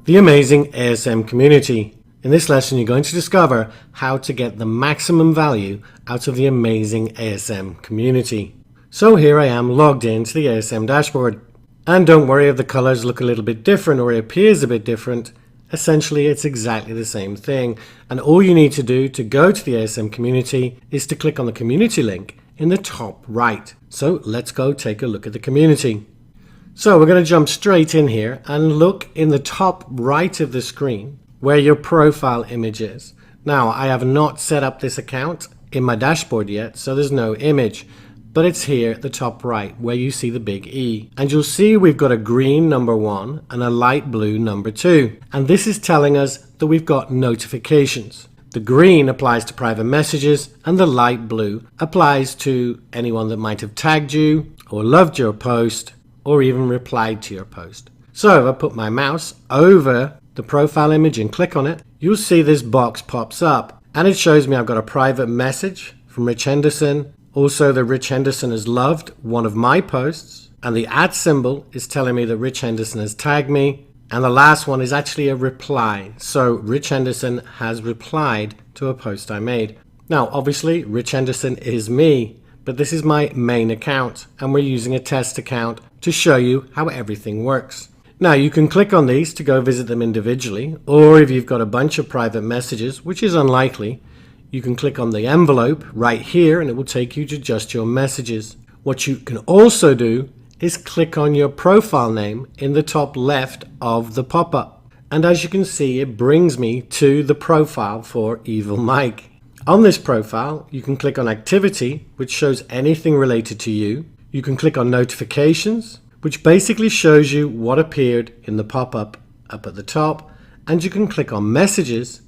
the amazing ASM community. In this lesson, you're going to discover how to get the maximum value out of the amazing ASM community. So here I am logged into the ASM dashboard. And don't worry if the colors look a little bit different or it appears a bit different. Essentially, it's exactly the same thing. And all you need to do to go to the ASM community is to click on the community link in the top right. So let's go take a look at the community. So we're going to jump straight in here and look in the top right of the screen where your profile image is. Now, I have not set up this account in my dashboard yet, so there's no image, but it's here at the top right where you see the big E. And you'll see we've got a green number 1 and a light blue number 2. And this is telling us that we've got notifications. The green applies to private messages and the light blue applies to anyone that might have tagged you or loved your post or even replied to your post. So if I put my mouse over the profile image and click on it, you'll see this box pops up and it shows me I've got a private message from Rich Henderson. Also, that Rich Henderson has loved one of my posts, and the @ symbol is telling me that Rich Henderson has tagged me, and the last one is actually a reply. So Rich Henderson has replied to a post I made. Now obviously Rich Henderson is me, but this is my main account and we're using a test account to show you how everything works. Now you can click on these to go visit them individually, or if you've got a bunch of private messages, which is unlikely, you can click on the envelope right here and it will take you to just your messages. What you can also do is click on your profile name in the top left of the pop-up. And as you can see, it brings me to the profile for Evil Mike. On this profile, you can click on Activity, which shows anything related to you. You can click on Notifications, which basically shows you what appeared in the pop-up up at the top. And you can click on Messages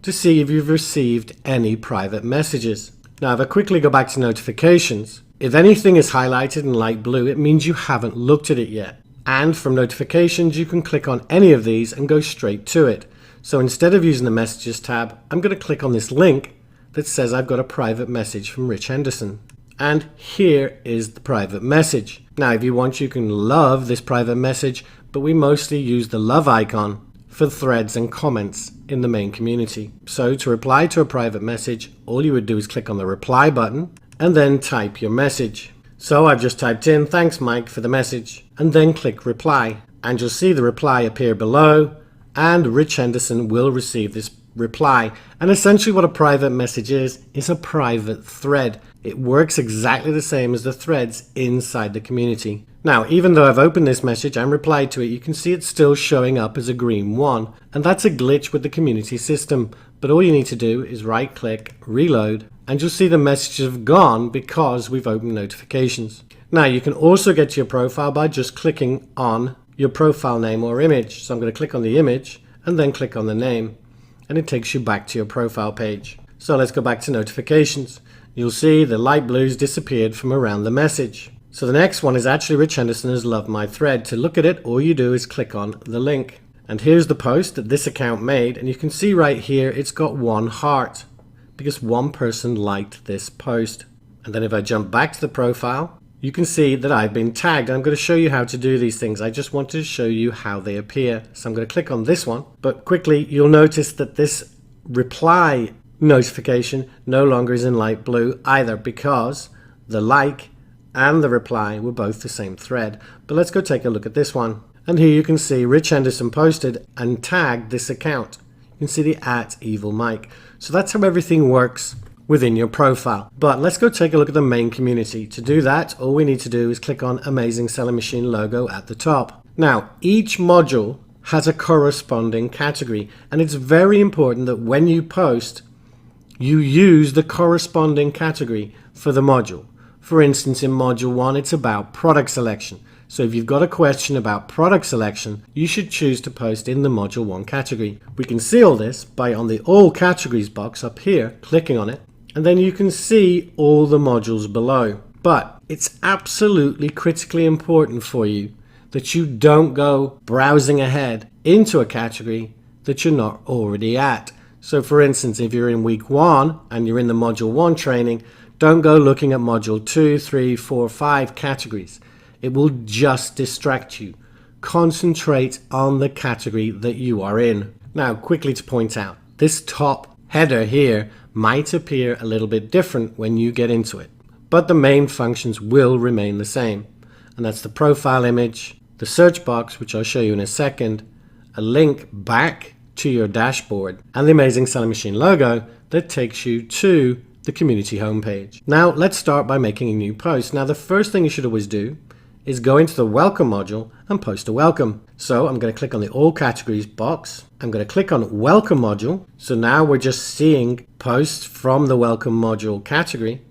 to see if you've received any private messages. Now, if I quickly go back to Notifications, if anything is highlighted in light blue, it means you haven't looked at it yet. And from Notifications, you can click on any of these and go straight to it. So instead of using the Messages tab, I'm going to click on this link that says I've got a private message from Rich Henderson. And here is the private message. Now, if you want, you can love this private message, but we mostly use the love icon for threads and comments in the main community. So to reply to a private message, all you would do is click on the reply button and then type your message. So I've just typed in, "Thanks Mike for the message," and then click reply. And you'll see the reply appear below and Rich Henderson will receive this reply. And essentially what a private message is a private thread. It works exactly the same as the threads inside the community. Now, even though I've opened this message and replied to it, you can see it's still showing up as a green 1. And that's a glitch with the community system. But all you need to do is right click, reload, and you'll see the messages have gone because we've opened notifications. Now, you can also get to your profile by just clicking on your profile name or image. So I'm going to click on the image and then click on the name. And it takes you back to your profile page. So let's go back to notifications. You'll see the light blues disappeared from around the message. So the next one is actually Rich Henderson has loved my thread. To look at it, all you do is click on the link. And here's the post that this account made. And you can see right here, it's got 1 heart because one person liked this post. And then if I jump back to the profile, you can see that I've been tagged. I'm going to show you how to do these things. I just wanted to show you how they appear. So I'm going to click on this one, but quickly you'll notice that this reply notification no longer is in light blue either because the like and the reply were both the same thread. But let's go take a look at this one. And here you can see Rich Henderson posted and tagged this account. You can see the @EvilMike. So that's how everything works within your profile. But let's go take a look at the main community. To do that, all we need to do is click on Amazing Selling Machine logo at the top. Now, each module has a corresponding category, and it's very important that when you post, you use the corresponding category for the module. For instance, in module 1, it's about product selection. So if you've got a question about product selection, you should choose to post in the module 1 category. We can see all this by on the All Categories box up here, clicking on it, and then you can see all the modules below. But it's absolutely critically important for you that you don't go browsing ahead into a category that you're not already at. So for instance, if you're in week 1 and you're in the module 1 training, don't go looking at module 2, 3, 4, 5 categories. It will just distract you. concentrate on the category that you are in. Now, quickly to point out, this top header here might appear a little bit different when you get into it, but the main functions will remain the same. And that's the profile image, the search box, which I'll show you in a second, a link back to your dashboard, and the Amazing Selling Machine logo that takes you to the community homepage. Now, let's start by making a new post. Now, the first thing you should always do is go into the welcome module and post a welcome. So I'm going to click on the all categories box. I'm going to click on welcome module. So now we're just seeing posts from the welcome module category.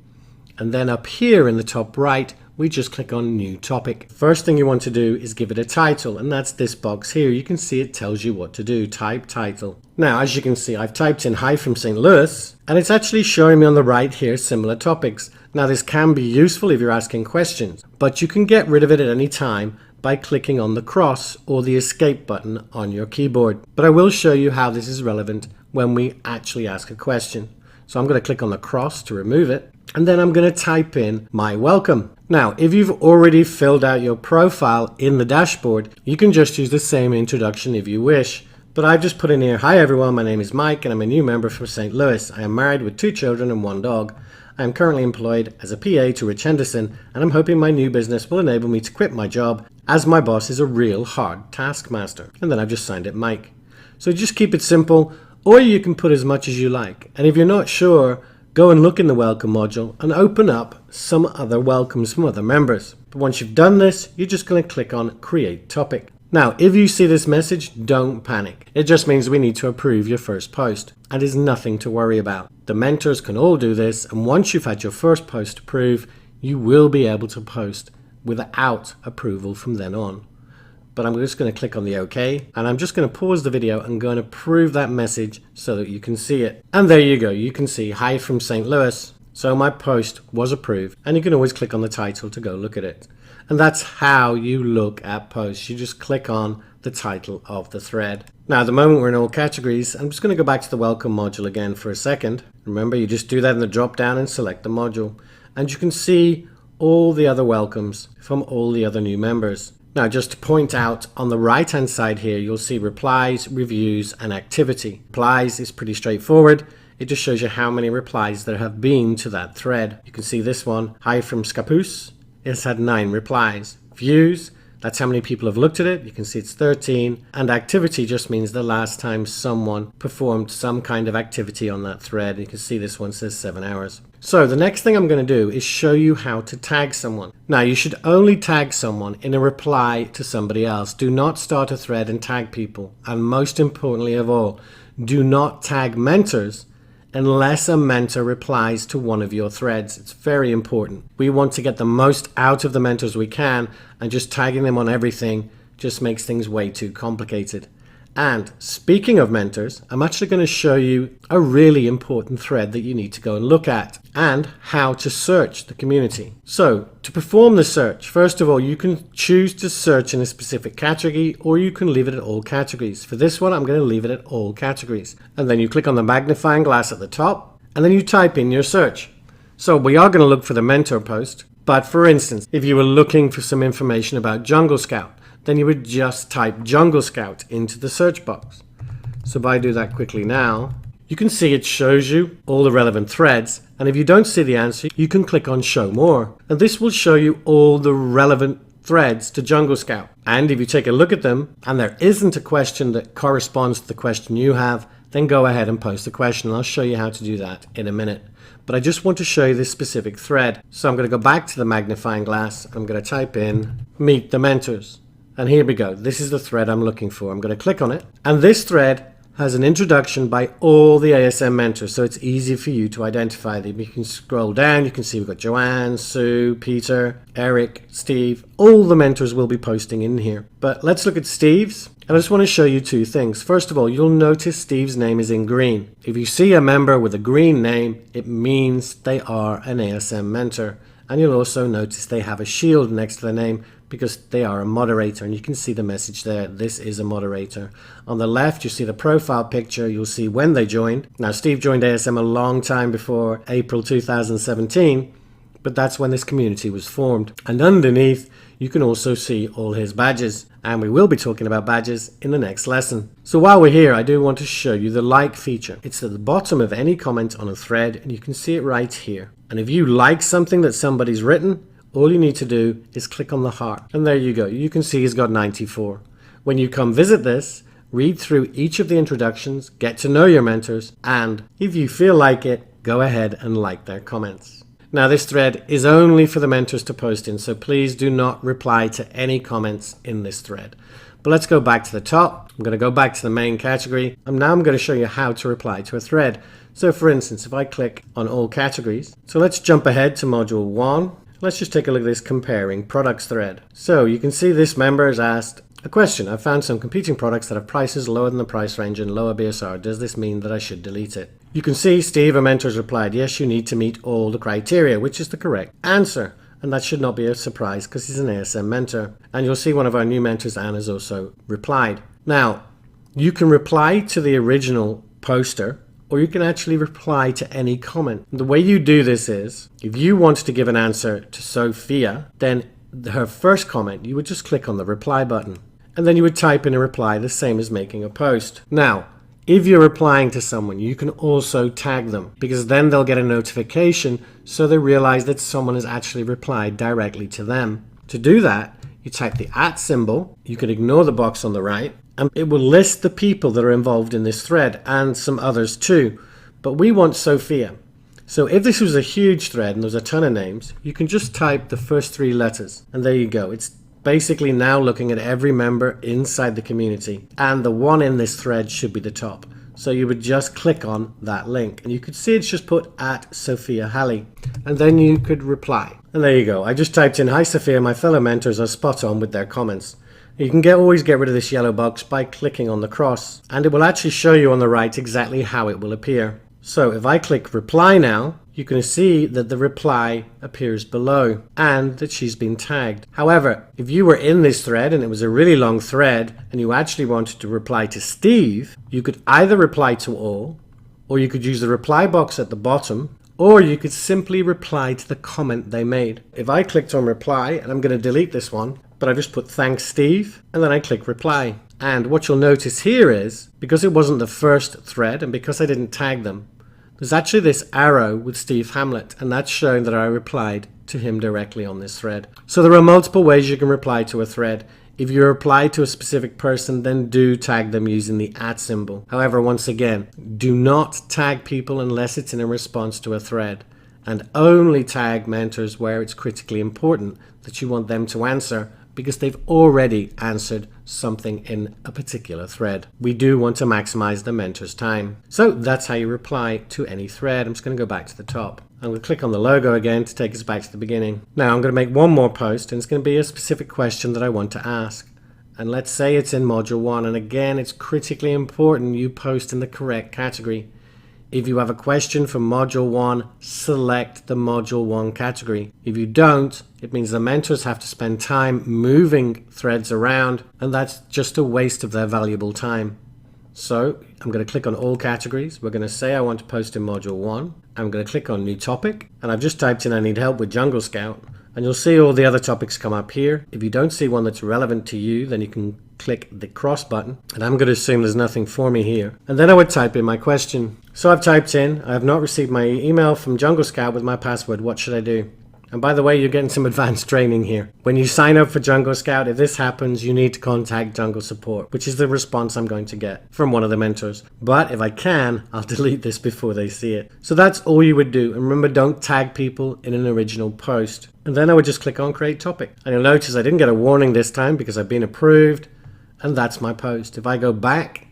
And then up here in the top right, we just click on new topic. First thing you want to do is give it a title, and that's this box here. You can see it tells you what to do. Type title. Now, as you can see, I've typed in hi from St. Louis, and it's actually showing me on the right here similar topics. Now, this can be useful if you're asking questions, but you can get rid of it at any time by clicking on the cross or the escape button on your keyboard. But I will show you how this is relevant when we actually ask a question. So I'm going to click on the cross to remove it, and then I'm going to type in my welcome. Now, if you've already filled out your profile in the dashboard, you can just use the same introduction if you wish. But I've just put in here, hi everyone, my name is Mike and I'm a new member from St. Louis. I am married with 2 children and 1 dog. I am currently employed as a PA to Rich Henderson, and I'm hoping my new business will enable me to quit my job as my boss is a real hard taskmaster. And then I've just signed it Mike. So just keep it simple, or you can put as much as you like. And if you're not sure, go and look in the welcome module and open up some other welcomes from other members. But once you've done this, you're just going to click on create topic. Now, if you see this message, don't panic. It just means we need to approve your first post, and is nothing to worry about. The mentors can all do this, and once you've had your first post approved, you will be able to post without approval from then on. But I'm just going to click on the OK, and I'm just going to pause the video and go and approve that message so that you can see it. And there you go, you can see hi from St. Louis. So my post was approved, and you can always click on the title to go look at it. And that's how you look at posts. You just click on the title of the thread. Now, at the moment we're in all categories. I'm just going to go back to the welcome module again for a second. Remember, you just do that in the drop down and select the module. And you can see all the other welcomes from all the other new members. Now, just to point out, on the right hand side here, you'll see replies, reviews, and activity. Replies is pretty straightforward. It just shows you how many replies there have been to that thread. You can see this one, hi from Scapus. It's had 9 replies. Views, that's how many people have looked at it. You can see it's 13. And activity just means the last time someone performed some kind of activity on that thread. You can see this one says 7 hours. So the next thing I'm going to do is show you how to tag someone. Now, you should only tag someone in a reply to somebody else. Do not start a thread and tag people. And most importantly of all, do not tag mentors unless a mentor replies to one of your threads. It's very important. We want to get the most out of the mentors we can, and just tagging them on everything just makes things way too complicated. And speaking of mentors, I'm actually going to show you a really important thread that you need to go and look at, and how to search the community. So to perform the search, first of all, you can choose to search in a specific category, or you can leave it at all categories. For this one, I'm going to leave it at all categories. And then you click on the magnifying glass at the top, and then you type in your search. So we are going to look for the mentor post. But for instance, if you were looking for some information about Jungle Scout, then you would just type Jungle Scout into the search box. So if I do that quickly now, you can see it shows you all the relevant threads. And if you don't see the answer, you can click on Show More. And this will show you all the relevant threads to Jungle Scout. And if you take a look at them, and there isn't a question that corresponds to the question you have, then go ahead and post the question. I'll show you how to do that in a minute. But I just want to show you this specific thread. So I'm going to go back to the magnifying glass. I'm going to type in Meet the Mentors. And here we go. This is the thread I'm looking for. I'm going to click on it. And this thread has an introduction by all the ASM mentors, so it's easy for you to identify them. You can scroll down. You can see we've got Joanne, Sue, Peter, Eric, Steve. All the mentors will be posting in here. But let's look at Steve's. And I just want to show you 2 things. First of all, you'll notice Steve's name is in green. If you see a member with a green name, it means they are an ASM mentor. And you'll also notice they have a shield next to their name because they are a moderator, and you can see the message there. This is a moderator. On the left, you see the profile picture. You'll see when they joined. Now, Steve joined ASM a long time before April 2017, but that's when this community was formed. And underneath, you can also see all his badges. And we will be talking about badges in the next lesson. So while we're here, I do want to show you the like feature. It's at the bottom of any comment on a thread, and you can see it right here. And if you like something that somebody's written, all you need to do is click on the heart. And there you go. You can see he's got 94. When you come visit this, read through each of the introductions, get to know your mentors, and if you feel like it, go ahead and like their comments. Now this thread is only for the mentors to post in, so please do not reply to any comments in this thread. But let's go back to the top. I'm going to go back to the main category, and now I'm going to show you how to reply to a thread. So for instance, if I click on all categories, so let's jump ahead to module 1. Let's just take a look at this comparing products thread. So you can see this member has asked a question. I've found some competing products that have prices lower than the price range and lower BSR. Does this mean that I should delete it? You can see Steve, a mentor, has replied, yes, you need to meet all the criteria, which is the correct answer. And that should not be a surprise because he's an ASM mentor. And you'll see one of our new mentors, Anne, has also replied. Now, you can reply to the original poster, or you can actually reply to any comment. The way you do this is, if you want to give an answer to Sophia, then her first comment, you would just click on the reply button. And then you would type in a reply, the same as making a post. Now, if you're replying to someone, you can also tag them, because then they'll get a notification so they realize that someone has actually replied directly to them. To do that, you type the @ symbol, you can ignore the box on the right, and it will list the people that are involved in this thread and some others too. But we want Sophia. So if this was a huge thread and there's a ton of names, you can just type the first 3 letters, and there you go. It's basically now looking at every member inside the community, and the one in this thread should be the top. So you would just click on that link, and you could see it's just put @Sophia Halley, and then you could reply. And there you go. I just typed in, hi Sophia, my fellow mentors are spot on with their comments. You can always get rid of this yellow box by clicking on the cross, and it will actually show you on the right exactly how it will appear. So if I click reply now, you can see that the reply appears below and that she's been tagged. However, if you were in this thread and it was a really long thread and you actually wanted to reply to Steve, you could either reply to all, or you could use the reply box at the bottom, or you could simply reply to the comment they made. If I clicked on reply, and I'm going to delete this one, but I just put thanks Steve, and then I click reply. And what you'll notice here is, because it wasn't the first thread and because I didn't tag them, there's actually this arrow with Steve Hamlet, and that's showing that I replied to him directly on this thread. So there are multiple ways you can reply to a thread. If you reply to a specific person, then do tag them using the @ symbol. However, once again, do not tag people unless it's in a response to a thread, and only tag mentors where it's critically important that you want them to answer, because they've already answered something in a particular thread. We do want to maximize the mentor's time. So that's how you reply to any thread. I'm just going to go back to the top. I'm going to click on the logo again to take us back to the beginning. Now I'm going to make one more post, and it's going to be a specific question that I want to ask. And let's say it's in module 1, and again, it's critically important you post in the correct category. If you have a question for module 1, select the module 1 category. If you don't, it means the mentors have to spend time moving threads around, and that's just a waste of their valuable time. So I'm going to click on all categories. We're going to say I want to post in module 1. I'm going to click on new topic, and I've just typed in I need help with Jungle Scout, and you'll see all the other topics come up here. If you don't see one that's relevant to you, then you can click the cross button, and I'm going to assume there's nothing for me here. And then I would type in my question. So I've typed in, I have not received my email from Jungle Scout with my password. What should I do? And by the way, you're getting some advanced training here. When you sign up for Jungle Scout, if this happens, you need to contact Jungle Support, which is the response I'm going to get from one of the mentors. But if I can, I'll delete this before they see it. So that's all you would do. And remember, don't tag people in an original post. And then I would just click on create topic. And you'll notice I didn't get a warning this time because I've been approved. And that's my post. If I go back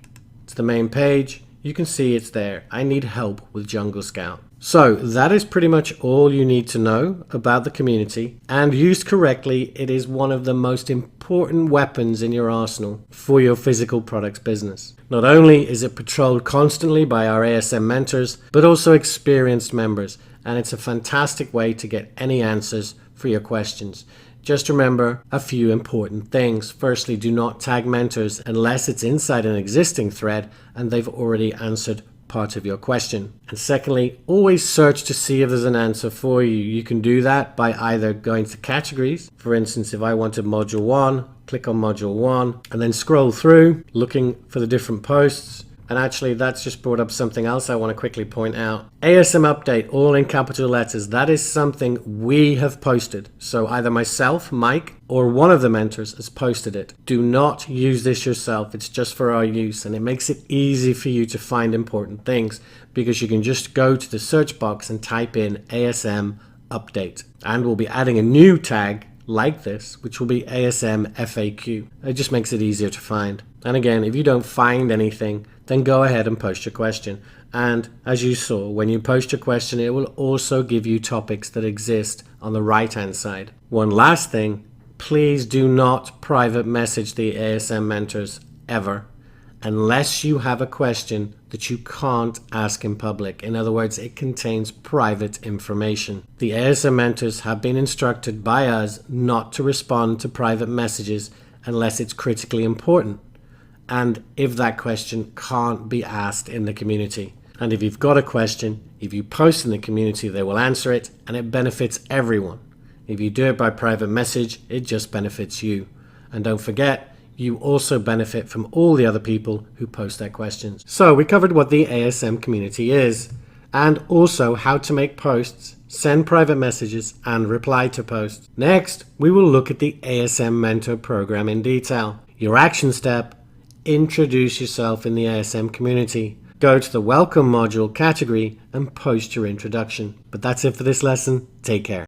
to the main page, you can see it's there. I need help with Jungle Scout. So that is pretty much all you need to know about the community, and used correctly, it is one of the most important weapons in your arsenal for your physical products business. Not only is it patrolled constantly by our ASM mentors, but also experienced members, and it's a fantastic way to get any answers for your questions. Just remember a few important things. Firstly, do not tag mentors unless it's inside an existing thread and they've already answered part of your question. And secondly, always search to see if there's an answer for you. You can do that by either going to categories. For instance, if I wanted module 1, click on module 1 and then scroll through looking for the different posts. And actually, that's just brought up something else I want to quickly point out. ASM update, all in capital letters. That is something we have posted. So either myself, Mike, or one of the mentors has posted it. Do not use this yourself. It's just for our use. And it makes it easy for you to find important things because you can just go to the search box and type in ASM update. And we'll be adding a new tag like this, which will be ASM FAQ. It just makes it easier to find. And again, if you don't find anything, then go ahead and post your question. And as you saw, when you post your question, it will also give you topics that exist on the right-hand side. One last thing, please do not private message the ASM mentors ever, unless you have a question that you can't ask in public. In other words, it contains private information. The ASM mentors have been instructed by us not to respond to private messages unless it's critically important, and if that question can't be asked in the community. And if you've got a question, if you post in the community, they will answer it, and it benefits everyone. If you do it by private message, it just benefits you. And don't forget, you also benefit from all the other people who post their questions. So we covered what the ASM community is, and also how to make posts, send private messages, and reply to posts. Next, we will look at the ASM Mentor program in detail. Your action step: introduce yourself in the ASM community. Go to the Welcome module category and post your introduction. But that's it for this lesson. Take care.